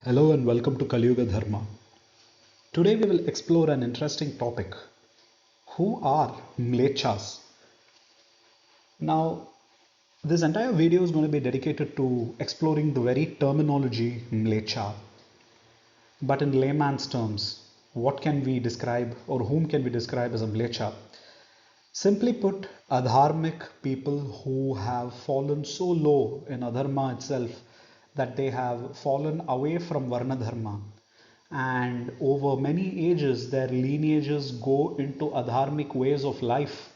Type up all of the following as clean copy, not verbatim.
Hello and welcome to Kaliyuga Dharma. Today we will explore an interesting topic. Who are Mlechhas? Now, this entire video is going to be dedicated to exploring the very terminology Mlecha. But in layman's terms, what can we describe or whom can we describe as a Mlecha? Simply put, Dharmic people who have fallen so low in Adharma itself that they have fallen away from Varna Dharma, and over many ages their lineages go into adharmic ways of life,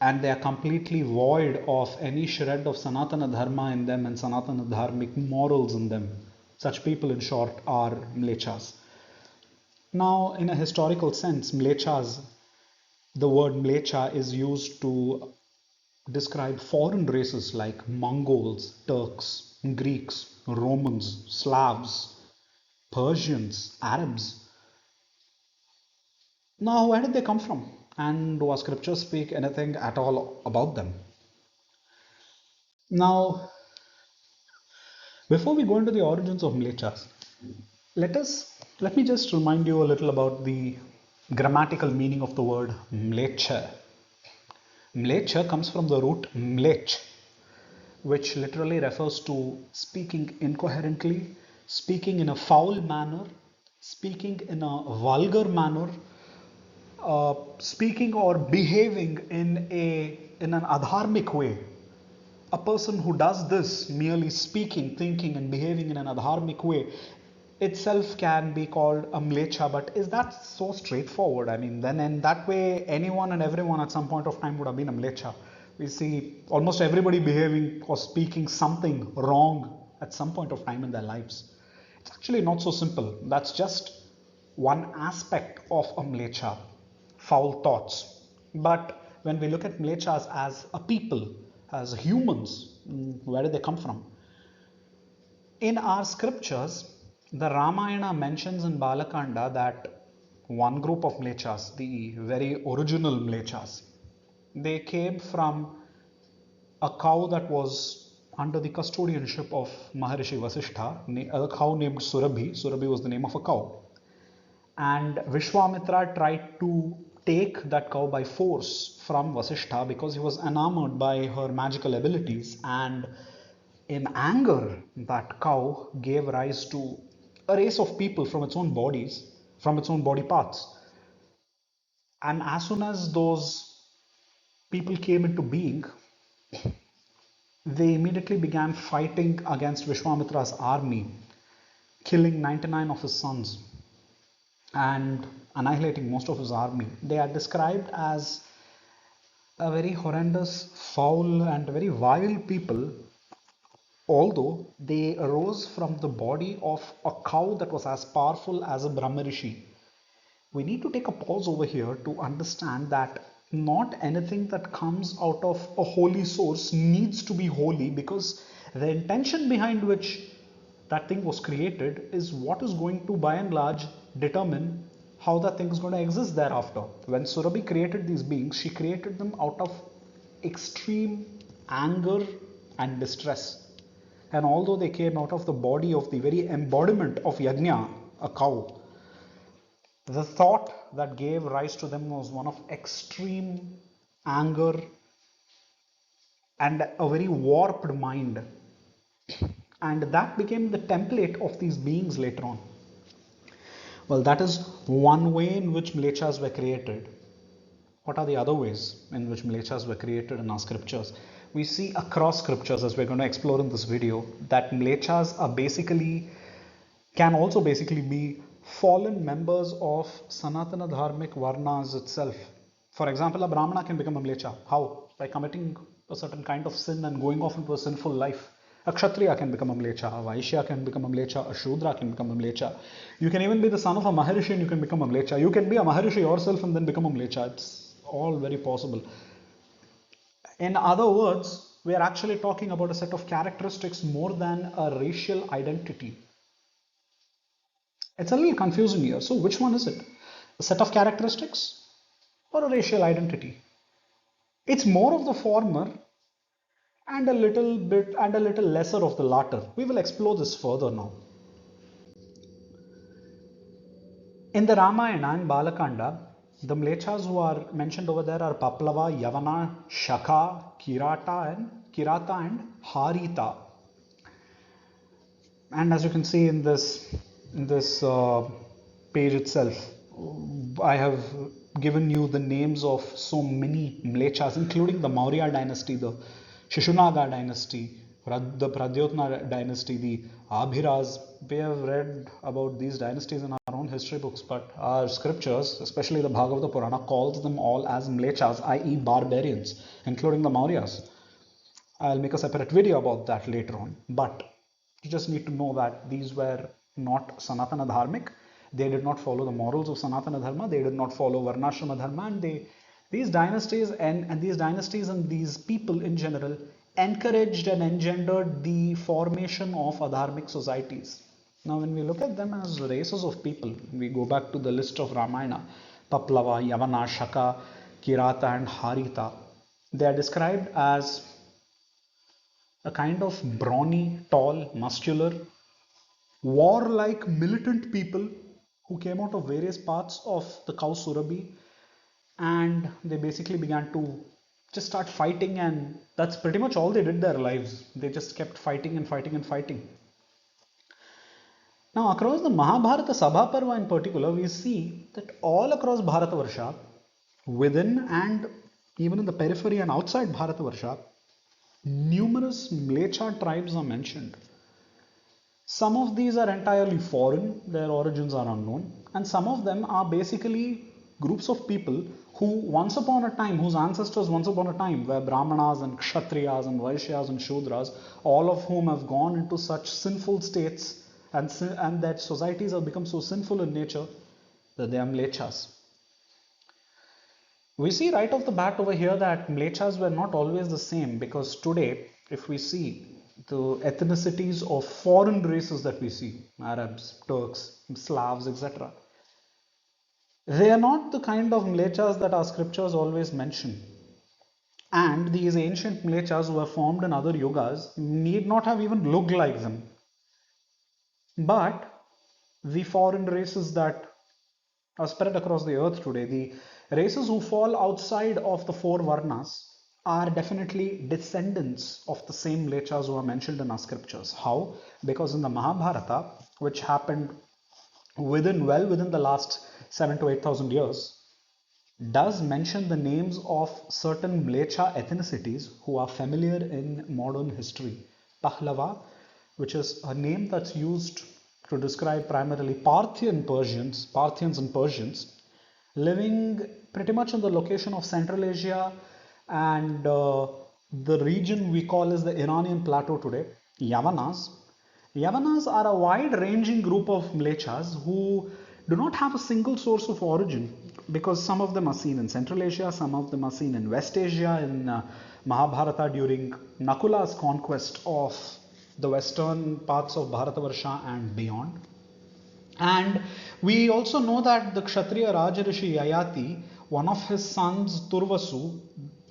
and they are completely void of any shred of Sanatana Dharma in them and Sanatana Dharmic morals in them. Such people, in short, are Mlechhas. Now, in a historical sense, Mlechhas, the word Mlecha is used to describe foreign races like Mongols, Turks, Greeks, Romans, Slavs, Persians, Arabs. Now, where did they come from? And do our scriptures speak anything at all about them? Now, before we go into the origins of Mlechas, let me just remind you a little about the grammatical meaning of the word Mlecha. Mlecha comes from the root Mlech, which literally refers to speaking incoherently, speaking in a foul manner, speaking in a vulgar manner, speaking or behaving in an adharmic way. A person who does this, merely speaking, thinking, and behaving in an adharmic way, itself can be called a mlecha. But is that so straightforward? I mean, then in that way, anyone and everyone at some point of time would have been a mlecha. We see almost everybody behaving or speaking something wrong at some point of time in their lives. It's actually not so simple. That's just one aspect of a mlecha, foul thoughts. But when we look at mlechas as a people, as humans, where do they come from? In our scriptures, the Ramayana mentions in Balakanda that one group of mlechas, the very original mlechas, they came from a cow that was under the custodianship of Maharishi Vasishtha, a cow named Surabhi. Surabhi was the name of a cow. And Vishwamitra tried to take that cow by force from Vasishtha because he was enamored by her magical abilities, and in anger that cow gave rise to a race of people from its own bodies, from its own body parts. And as soon as those people came into being, they immediately began fighting against Vishwamitra's army, killing 99 of his sons and annihilating most of his army. They are described as a very horrendous, foul, and very vile people, although they arose from the body of a cow that was as powerful as a Brahmarishi. We need to take a pause over here to understand that not anything that comes out of a holy source needs to be holy, because the intention behind which that thing was created is what is going to by and large determine how that thing is going to exist thereafter. When Surabhi created these beings, she created them out of extreme anger and distress. And although they came out of the body of the very embodiment of Yajna, a cow, the thought that gave rise to them was one of extreme anger and a very warped mind. And that became the template of these beings later on. Well, that is one way in which Mlechas were created. What are the other ways in which Mlechas were created in our scriptures? We see across scriptures, as we're going to explore in this video, that Mlechas are basically, can also basically be fallen members of Sanatana Dharmic Varnas itself. For example, a Brahmana can become a Mlecha. How? By committing a certain kind of sin and going off into a sinful life. A Kshatriya can become a Mlecha, a Vaishya can become a Mlecha, a Shudra can become a Mlecha. You can even be the son of a Maharishi and you can become a Mlecha. You can be a Maharishi yourself and then become a Mlecha. It's all very possible. In other words, we are actually talking about a set of characteristics more than a racial identity. It's a little confusing here. So, which one is it? A set of characteristics or a racial identity? It's more of the former and a little lesser of the latter. We will explore this further now. In the Ramayana and Balakanda, the Mlechhas who are mentioned over there are Paplava, Yavana, Shaka, Kirata and Harita. And as you can see in this page itself, I have given you the names of so many Mlechas, including the Maurya dynasty, the Shishunaga dynasty, the Pradyotna dynasty, the Abhiras. We have read about these dynasties in our own history books, but our scriptures, especially the Bhagavata Purana, calls them all as Mlechas, i.e., barbarians, including the Mauryas. I'll make a separate video about that later on. But you just need to know that these were not Sanatana Dharmic. They did not follow the morals of Sanatana Dharma. They did not follow Varnashrama Dharma. And these dynasties and these dynasties and these people in general encouraged and engendered the formation of adharmic societies. Now, when we look at them as races of people, we go back to the list of Ramayana, Paplava, Yavana, Shaka, Kirata, and Harita. They are described as a kind of brawny, tall, muscular, warlike, militant people who came out of various parts of the cow Surabhi, and they basically began to just start fighting, and that's pretty much all they did their lives. They just kept fighting and fighting and fighting. Now, across the Mahabharata Sabha Parva in particular, we see that all across Bharatavarsha, within and even in the periphery and outside Bharatavarsha, numerous Mlecha tribes are mentioned. Some of these are entirely foreign, their origins are unknown, and some of them are basically groups of people who once upon a time, whose ancestors once upon a time were Brahmanas and Kshatriyas and Vaishyas and Shudras, all of whom have gone into such sinful states and that societies have become so sinful in nature that they are Mlechas. We see right off the bat over here that Mlechas were not always the same, because today, if we see the ethnicities of foreign races that we see, Arabs, Turks, Slavs, etc., they are not the kind of Mlechas that our scriptures always mention. And these ancient Mlechas who were formed in other yugas need not have even looked like them. But the foreign races that are spread across the earth today, the races who fall outside of the four Varnas, are definitely descendants of the same Mlechas who are mentioned in our scriptures. How? Because in the Mahabharata, which happened within the last 7 to 8,000 years, does mention the names of certain Mlecha ethnicities who are familiar in modern history. Pahlava, which is a name that's used to describe primarily Parthians and Persians, living pretty much in the location of Central Asia and the region we call as the Iranian plateau today. Yavanas. Yavanas are a wide-ranging group of Mlechas who do not have a single source of origin, because some of them are seen in Central Asia, some of them are seen in West Asia, in Mahabharata during Nakula's conquest of the western parts of Bharatavarsha and beyond. And we also know that the Kshatriya Rajarishi Yayati, one of his sons Turvasu,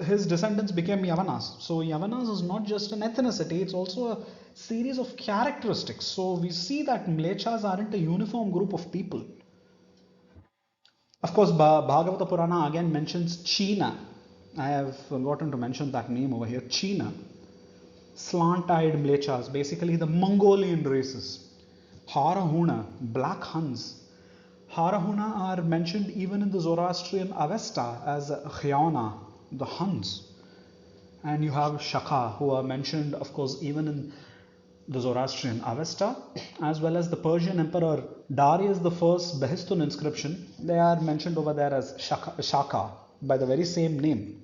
his descendants became Yavanas. So Yavanas is not just an ethnicity, it's also a series of characteristics. So we see that Mlechas aren't a uniform group of people. Of course, Bhagavata Purana again mentions China. I have forgotten to mention that name over here. China. Slant-eyed Mlechas, basically the Mongolian races. Harahuna, Black Huns. Harahuna are mentioned even in the Zoroastrian Avesta as Hyana, the Huns. And you have Shaka, who are mentioned, of course, even in the Zoroastrian Avesta, as well as the Persian Emperor Darius I Behistun inscription. They are mentioned over there as Shaka by the very same name.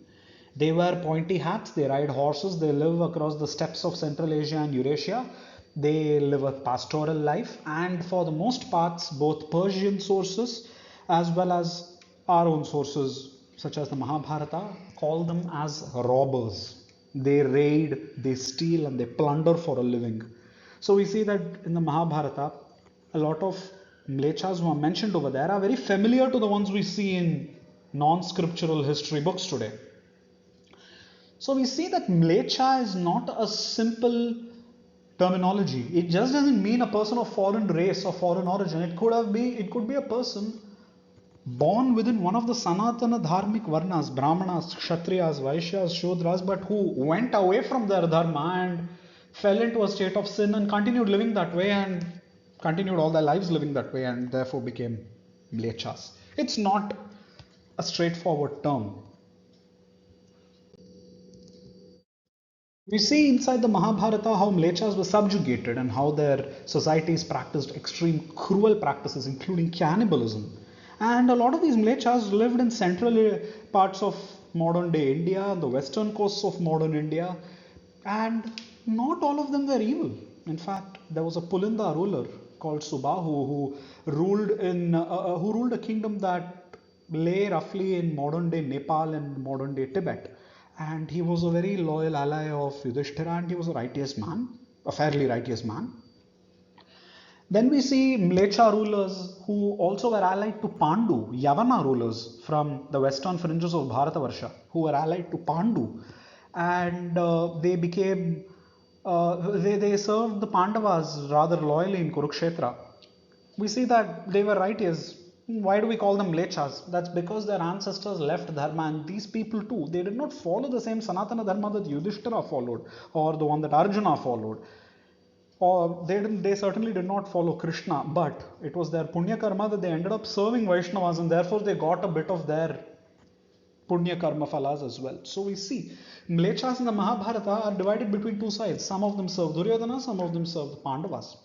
They wear pointy hats, they ride horses, they live across the steppes of Central Asia and Eurasia. They live a pastoral life, and for the most parts, both Persian sources as well as our own sources, such as the Mahabharata, call them as robbers. They raid, they steal, and they plunder for a living. So we see that in the Mahabharata, a lot of Mlechas who are mentioned over there are very familiar to the ones we see in non-scriptural history books today. So we see that Mlecha is not a simple terminology. It just doesn't mean a person of foreign race or foreign origin. It could be a person born within one of the Sanatana Dharmic Varnas, Brahmanas, Kshatriyas, Vaishyas, Shudras, but who went away from their Dharma and fell into a state of sin and continued living that way and continued all their lives living that way and therefore became Mlechhas. It's not a straightforward term. We see inside the Mahabharata how Mlechhas were subjugated and how their societies practiced extreme cruel practices, including cannibalism. And a lot of these Mlechhas lived in central parts of modern day India, the western coasts of modern India, and not all of them were evil. In fact, there was a Pulinda ruler called Subahu who ruled a kingdom that lay roughly in modern day Nepal and modern day Tibet. And he was a very loyal ally of Yudhishthira and he was a righteous man, a fairly righteous man. Then we see Mlecha rulers who also were allied to Pandu, Yavana rulers from the western fringes of Bharatavarsha, who were allied to Pandu, and they served the Pandavas rather loyally in Kurukshetra. We see that they were righteous. Why do we call them Mlechhas? That's because their ancestors left Dharma, and these people too, they did not follow the same Sanatana Dharma that Yudhishthira followed or the one that Arjuna followed. Or they certainly did not follow Krishna, but it was their punya karma that they ended up serving Vaishnavas, and therefore they got a bit of their punya karma phalas as well. So we see Mlechhas in the Mahabharata are divided between two sides. Some of them serve Duryodhana, some of them serve the Pandavas.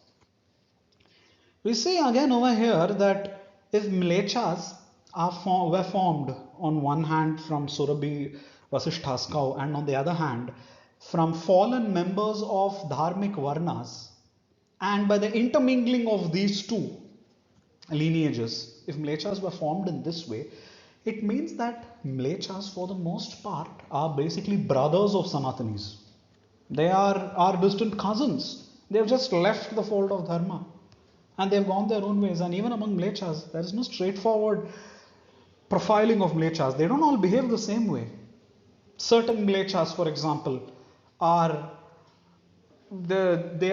We see again over here that if Mlechhas were formed on one hand from Surabhi Vasishtha's cow and on the other hand from fallen members of Dharmic Varnas, and by the intermingling of these two lineages, if Mlechhas were formed in this way, it means that Mlechhas for the most part are basically brothers of Sanatanis. They are our distant cousins. They've just left the fold of Dharma and they've gone their own ways. And even among Mlechhas, there is no straightforward profiling of Mlechhas. They don't all behave the same way. Certain Mlechhas, for example, are they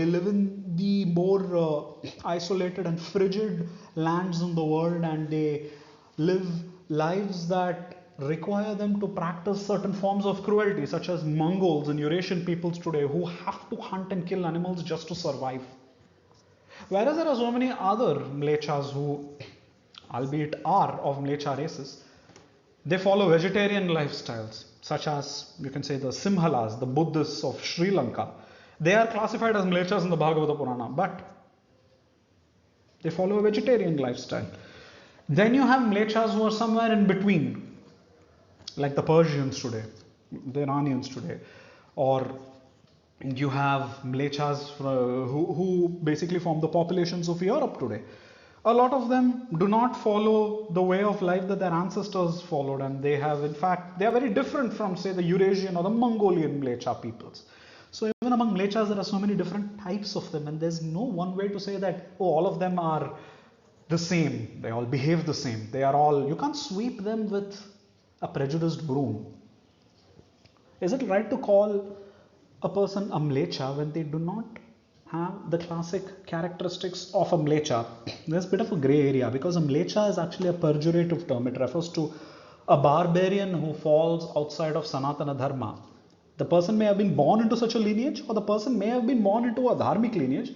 live in the more isolated and frigid lands in the world, and they live lives that require them to practice certain forms of cruelty, such as Mongols and Eurasian peoples today who have to hunt and kill animals just to survive. Whereas there are so many other Mlechhas who, albeit are of Mlecha races, they follow vegetarian lifestyles, such as you can say the Simhalas, the Buddhists of Sri Lanka. They are classified as Mlechhas in the Bhagavata Purana, but they follow a vegetarian lifestyle. Then you have Mlechhas who are somewhere in between, like the Persians today, the Iranians today, or you have Mlechhas who basically form the populations of Europe today. A lot of them do not follow the way of life that their ancestors followed, and they are very different from, say, the Eurasian or the Mongolian Mlecha peoples. So even among Mlechas, there are so many different types of them, and there's no one way to say that, oh, all of them are the same, they all behave the same, you can't sweep them with a prejudiced broom. Is it right to call a person a Mlecha when they do not have the classic characteristics of a Mlecha? There's a bit of a grey area, because a Mlecha is actually a pejorative term. It refers to a barbarian who falls outside of Sanatana Dharma. The person may have been born into such a lineage, or the person may have been born into a Dharmic lineage,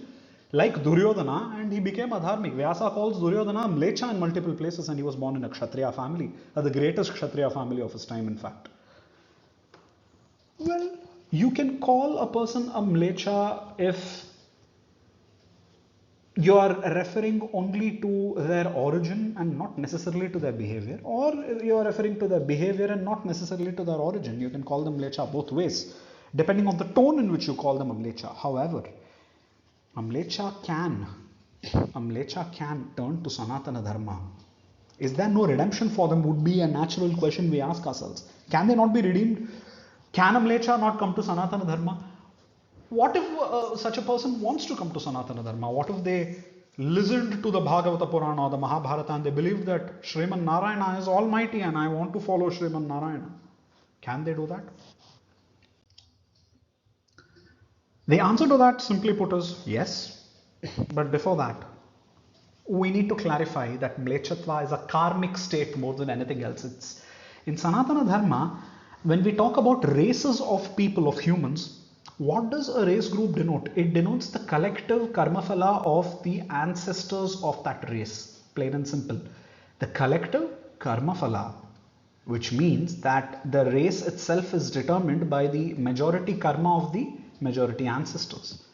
like Duryodhana, and he became a Dharmic. Vyasa calls Duryodhana Mlecha in multiple places, and he was born in a Kshatriya family, the greatest Kshatriya family of his time, in fact. Well, you can call a person a Mlecha if you are referring only to their origin and not necessarily to their behavior, or you are referring to their behavior and not necessarily to their origin. You can call them Mlecha both ways, depending on the tone in which you call them a Mlecha. However, a Mlecha can turn to Sanatana Dharma. Is there no redemption for them? Would be a natural question we ask ourselves. Can they not be redeemed? Can a Mlecha not come to Sanatana Dharma? What if such a person wants to come to Sanatana Dharma? What if they listened to the Bhagavata Purana or the Mahabharata and they believe that Sriman Narayana is almighty and I want to follow Sriman Narayana? Can they do that? The answer to that, simply put, is yes. But before that, we need to clarify that Mlechatva is a karmic state more than anything else. It's in Sanatana Dharma, when we talk about races of people, of humans, what does a race group denote? It denotes the collective karmaphala of the ancestors of that race, plain and simple. The collective karmaphala, which means that the race itself is determined by the majority karma of the majority ancestors.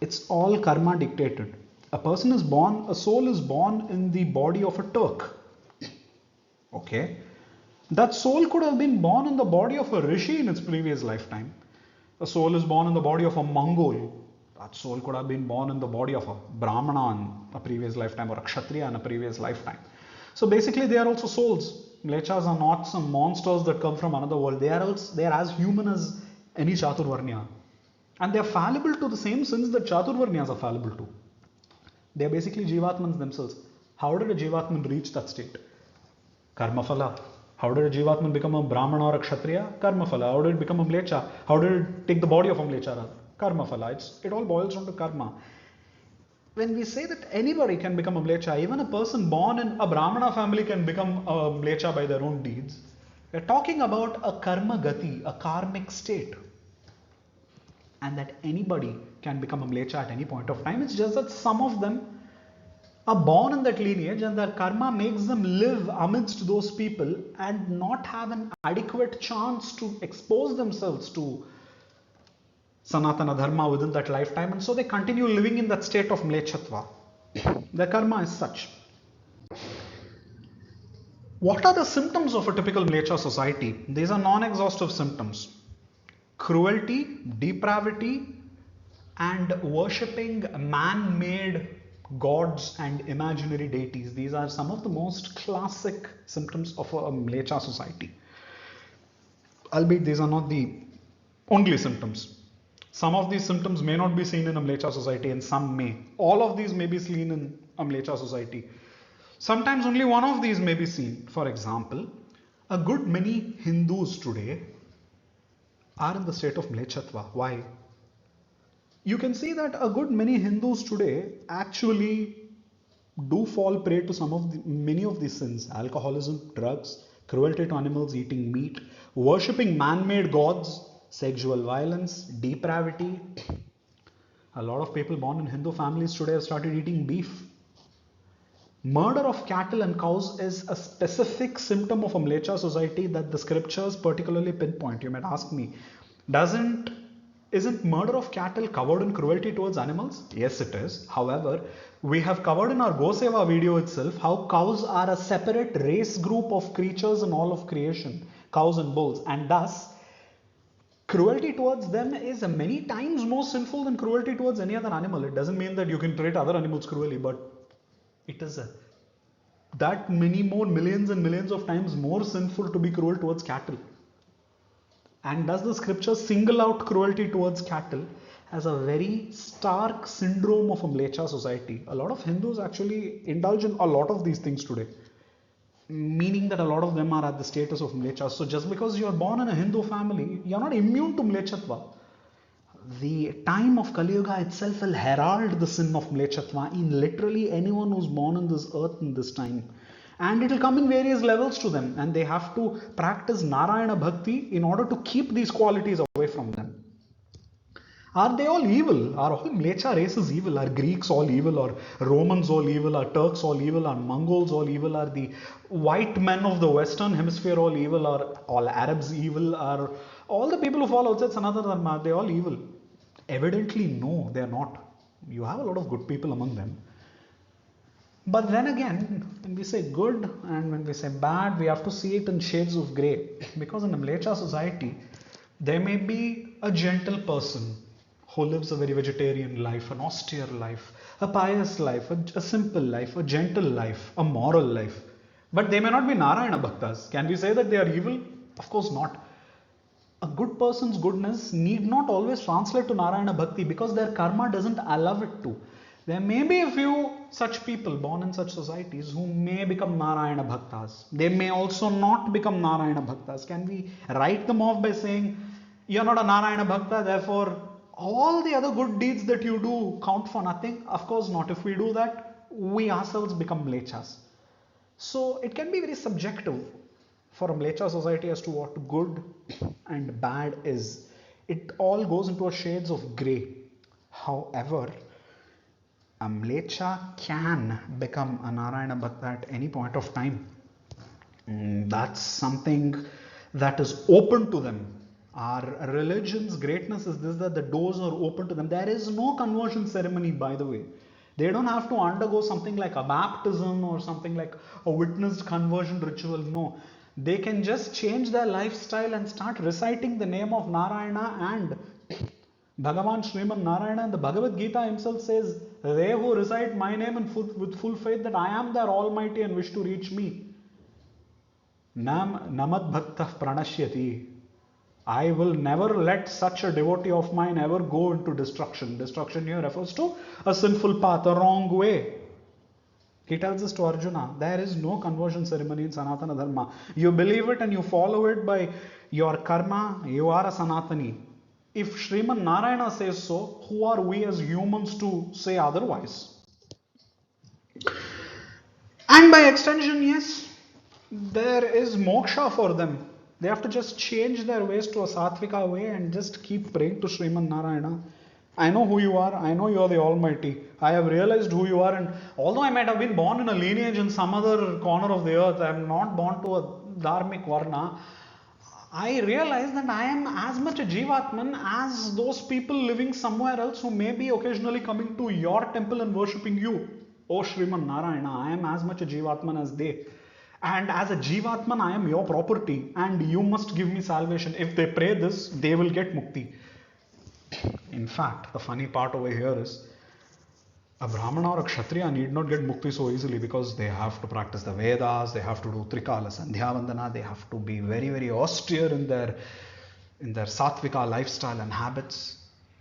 It's all karma dictated. A person is born, a soul is born in the body of a Turk. Okay. That soul could have been born in the body of a rishi in its previous lifetime. A soul is born in the body of a Mongol. That soul could have been born in the body of a Brahmana in a previous lifetime or a Kshatriya in a previous lifetime. So basically they are also souls. Mlechhas are not some monsters that come from another world. They are as human as any Chaturvarnya. And they are fallible to the same sins that Chaturvarnyas are fallible to. They are basically Jivatmans themselves. How did a Jivatman reach that state? Karmaphala. How did a Jivatman become a Brahmana or a Kshatriya? Karmaphala. How did it become a Mlecha? How did it take the body of a Mlecha? Karmaphala. It all boils down to karma. When we say that anybody can become a Mlecha, even a person born in a Brahmana family can become a Mlecha by their own deeds, we're talking about a karma gati, a karmic state. And that anybody can become a Mlecha at any point of time. It's just that some of them are born in that lineage and their karma makes them live amidst those people and not have an adequate chance to expose themselves to Sanatana Dharma within that lifetime, and so they continue living in that state of Mlechatva. Their karma is such. What are the symptoms of a typical Mlecha society? These are non-exhaustive symptoms. Cruelty, depravity, and worshipping man-made gods and imaginary deities. These are some of the most classic symptoms of a Mlecha society. Albeit these are not the only symptoms. Some of these symptoms may not be seen in a Mlecha society and some may. All of these may be seen in a Mlecha society. Sometimes only one of these may be seen. For example, a good many Hindus today are in the state of Mlechatva. Why? You can see that a good many Hindus today actually do fall prey to many of these sins. Alcoholism, drugs, cruelty to animals, eating meat, worshipping man-made gods, sexual violence, depravity. A lot of people born in Hindu families today have started eating beef. Murder of cattle and cows is a specific symptom of a Mlecha society that the scriptures particularly pinpoint. You might ask me, isn't murder of cattle covered in cruelty towards animals? Yes, it is. However, we have covered in our Goseva video itself how cows are a separate race group of creatures in all of creation, cows and bulls, and thus cruelty towards them is many times more sinful than cruelty towards any other animal. It doesn't mean that you can treat other animals cruelly, but it is that many more millions and millions of times more sinful to be cruel towards cattle. And does the scripture single out cruelty towards cattle as a very stark syndrome of a Mlecha society? A lot of Hindus actually indulge in a lot of these things today, meaning that a lot of them are at the status of Mlechhas. So just because you are born in a Hindu family, you are not immune to Mlechatva. The time of Kali Yuga itself will herald the sin of Mlechatva in literally anyone who's born on this earth in this time. And it will come in various levels to them, and they have to practice Narayana Bhakti in order to keep these qualities away from them. Are they all evil? Are all Mlecha races evil? Are Greeks all evil? Are Romans all evil? Are Turks all evil? Are Mongols all evil? Are the white men of the Western Hemisphere all evil? Are all Arabs evil? Are all the people who fall outside Sanatana Dharma, are they all evil? Evidently, no, they are not. You have a lot of good people among them. But then again, when we say good and when we say bad, we have to see it in shades of grey. Because in a Mlecha society, there may be a gentle person who lives a very vegetarian life, an austere life, a pious life, a simple life, a gentle life, a moral life. But they may not be Narayana Bhaktas. Can we say that they are evil? Of course not. A good person's goodness need not always translate to Narayana Bhakti because their karma doesn't allow it to. There may be a few such people born in such societies who may become Narayana Bhaktas. They may also not become Narayana Bhaktas. Can we write them off by saying, you're not a Narayana Bhakta, therefore all the other good deeds that you do count for nothing? Of course not. If we do that, we ourselves become Mlechhas. So it can be very subjective for a Mlecha society as to what good and bad is. It all goes into a shades of grey. However, a Mlecha can become a Narayana Bhakta at any point of time. That's something that is open to them. Our religion's greatness is this, that the doors are open to them. There is no conversion ceremony, by the way. They don't have to undergo something like a baptism or something like a witnessed conversion ritual. No. They can just change their lifestyle and start reciting the name of Narayana, and Bhagavan Sriman Narayana in the Bhagavad Gita himself says, they who recite my name with full faith that I am their Almighty and wish to reach me, Namad Bhaktah Pranashyati. I will never let such a devotee of mine ever go into destruction. Destruction here refers to a sinful path, a wrong way. He tells this to Arjuna. There is no conversion ceremony in Sanatana Dharma. You believe it and you follow it by your karma, you are a Sanatani. If Sriman Narayana says so, who are we as humans to say otherwise? And by extension, yes, there is moksha for them. They have to just change their ways to a sattvika way and just keep praying to Sriman Narayana. I know who you are. I know you are the Almighty. I have realized who you are, and although I might have been born in a lineage in some other corner of the earth, I am not born to a Dharmic Varna. I realize that I am as much a Jivatman as those people living somewhere else who may be occasionally coming to your temple and worshipping you. Oh Sriman Narayana, I am as much a Jivatman as they. And as a Jivatman, I am your property and you must give me salvation. If they pray this, they will get mukti. In fact, the funny part over here is a Brahmana or a Kshatriya need not get mukti so easily, because they have to practice the Vedas, they have to do Trikala Sandhya Vandana, they have to be very, very austere in their sattvika lifestyle and habits.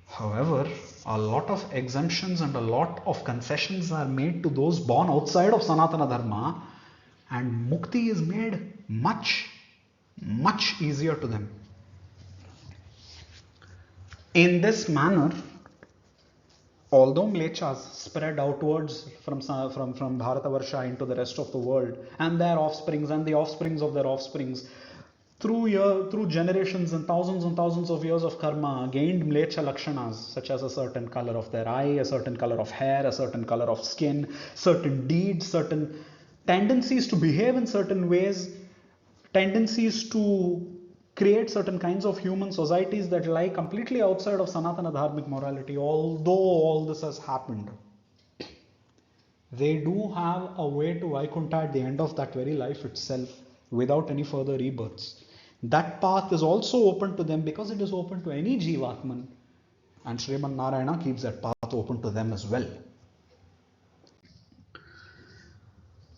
However, a lot of exemptions and a lot of concessions are made to those born outside of Sanatana Dharma, and mukti is made much, much easier to them. In this manner, although Mlechhas spread outwards from Bharatavarsha into the rest of the world, and their offsprings and the offsprings of their offsprings, through generations and thousands of years of karma, gained Mlecha Lakshanas, such as a certain color of their eye, a certain color of hair, a certain color of skin, certain deeds, certain tendencies to behave in certain ways, tendencies to create certain kinds of human societies that lie completely outside of Sanatana Dharmic morality. Although all this has happened, they do have a way to Vaikuntha at the end of that very life itself, without any further rebirths. That path is also open to them because it is open to any Jivatman, and Sriman Narayana keeps that path open to them as well.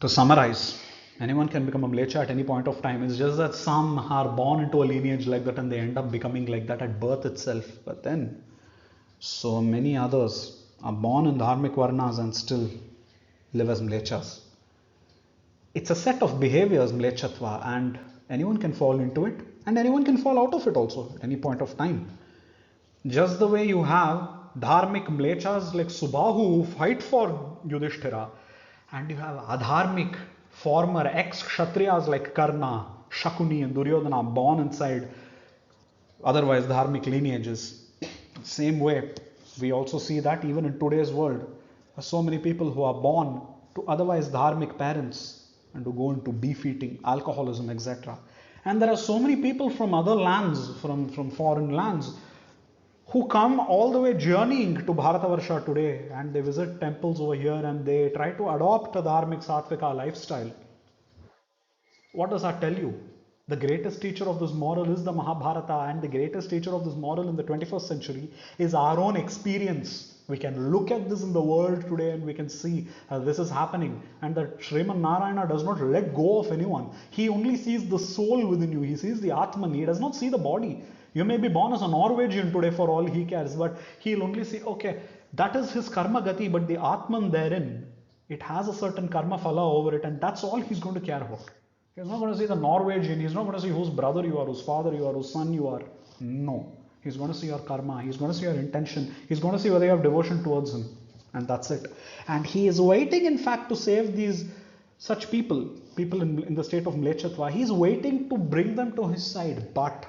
To summarize, anyone can become a Mlecha at any point of time. It's just that some are born into a lineage like that and they end up becoming like that at birth itself. But then, so many others are born in Dharmic Varnas and still live as Mlechas. It's a set of behaviors, Mlechatva, and anyone can fall into it and anyone can fall out of it also at any point of time. Just the way you have Dharmic Mlechas like Subahu who fight for Yudhishthira, and you have adharmic former ex-kshatriyas like Karna, Shakuni and Duryodhana born inside otherwise dharmic lineages. Same way, we also see that even in today's world, so many people who are born to otherwise dharmic parents and who go into beef-eating, alcoholism, etc. And there are so many people from other lands, from foreign lands, who come all the way journeying to Bharatavarsha today, and they visit temples over here and they try to adopt a Dharmic Sattvika lifestyle. What does that tell you? The greatest teacher of this moral is the Mahabharata, and the greatest teacher of this moral in the 21st century is our own experience. We can look at this in the world today and we can see this is happening, and that Sriman Narayana does not let go of anyone. He only sees the soul within you. He sees the Atman. He does not see the body. You may be born as a Norwegian today for all he cares, but he'll only see, okay, that is his karma gati, but the Atman therein, it has a certain karma phala over it, and that's all he's going to care about. He's not going to see the Norwegian, he's not going to see whose brother you are, whose father you are, whose son you are. No. He's going to see your karma, he's going to see your intention, he's going to see whether you have devotion towards him. and that's it. And he is waiting, in fact, to save these such people in the state of Mlechatva. He is waiting to bring them to his side, but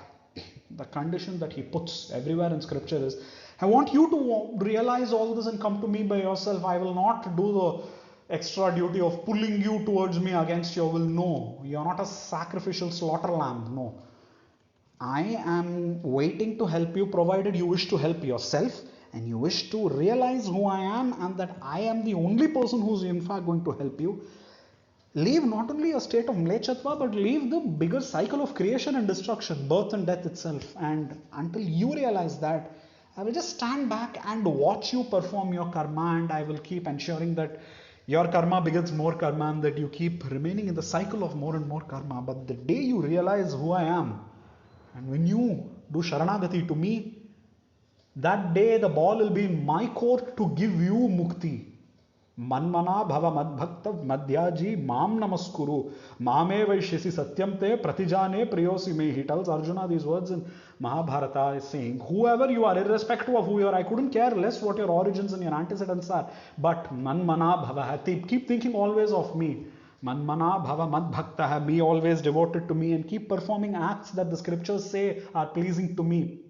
the condition that he puts everywhere in scripture is, I want you to realize all this and come to me by yourself. I will not do the extra duty of pulling you towards me against your will. No, you are not a sacrificial slaughter lamb. No, I am waiting to help you, provided you wish to help yourself and you wish to realize who I am and that I am the only person who's in fact going to help you. Leave not only a state of Mlechatva, but leave the bigger cycle of creation and destruction, birth and death itself. And until you realize that, I will just stand back and watch you perform your karma, and I will keep ensuring that your karma begets more karma and that you keep remaining in the cycle of more and more karma. But the day you realize who I am, and when you do Sharanagati to me, that day the ball will be in my court to give you mukti. Manmana bhava madbhakta madhyaji mam namaskuru mame vaishyasi satyam te pratijane priyosi me. He tells Arjuna these words in Mahabharata, is saying, whoever you are, irrespective of who you are, I couldn't care less what your origins and your antecedents are, but manmana bhava, keep thinking always of me. Manmana bhava madbhakta, be always devoted to me and keep performing acts that the scriptures say are pleasing to me.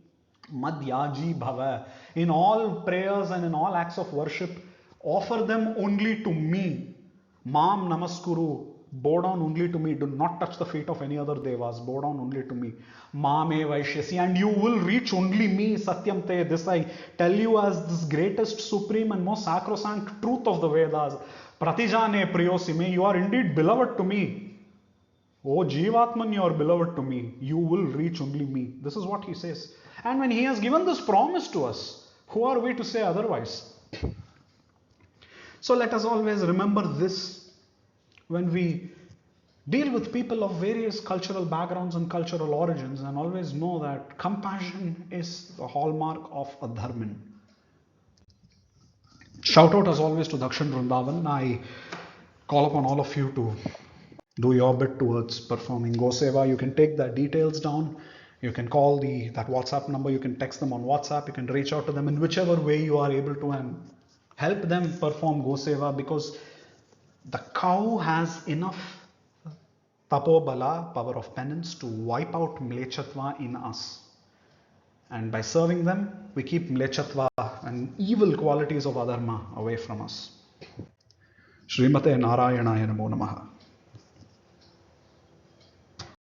Madhyaji bhava, in all prayers and in all acts of worship, offer them only to me. Mam namaskuru, bow down only to me. Do not touch the feet of any other devas. Bow down only to me. Mame vaishyasi, and you will reach only me. Satyam te, this I tell you as this greatest, supreme and most sacrosanct truth of the Vedas. Pratijane priyosi me, you are indeed beloved to me. Oh Jivatman, you are beloved to me. You will reach only me. This is what he says. And when he has given this promise to us, who are we to say otherwise? So let us always remember this when we deal with people of various cultural backgrounds and cultural origins, and always know that compassion is the hallmark of a Dharmin. Shout out as always to Dakshin Vrindavan. I call upon all of you to do your bit towards performing Goseva. You can take the details down. You can call that WhatsApp number. You can text them on WhatsApp. You can reach out to them in whichever way you are able to and help them perform Goseva, because the cow has enough tapobala, power of penance, to wipe out Mlechatva in us. And by serving them, we keep Mlechatva and evil qualities of adharma away from us. Srimate Narayanaya Namo Namaha.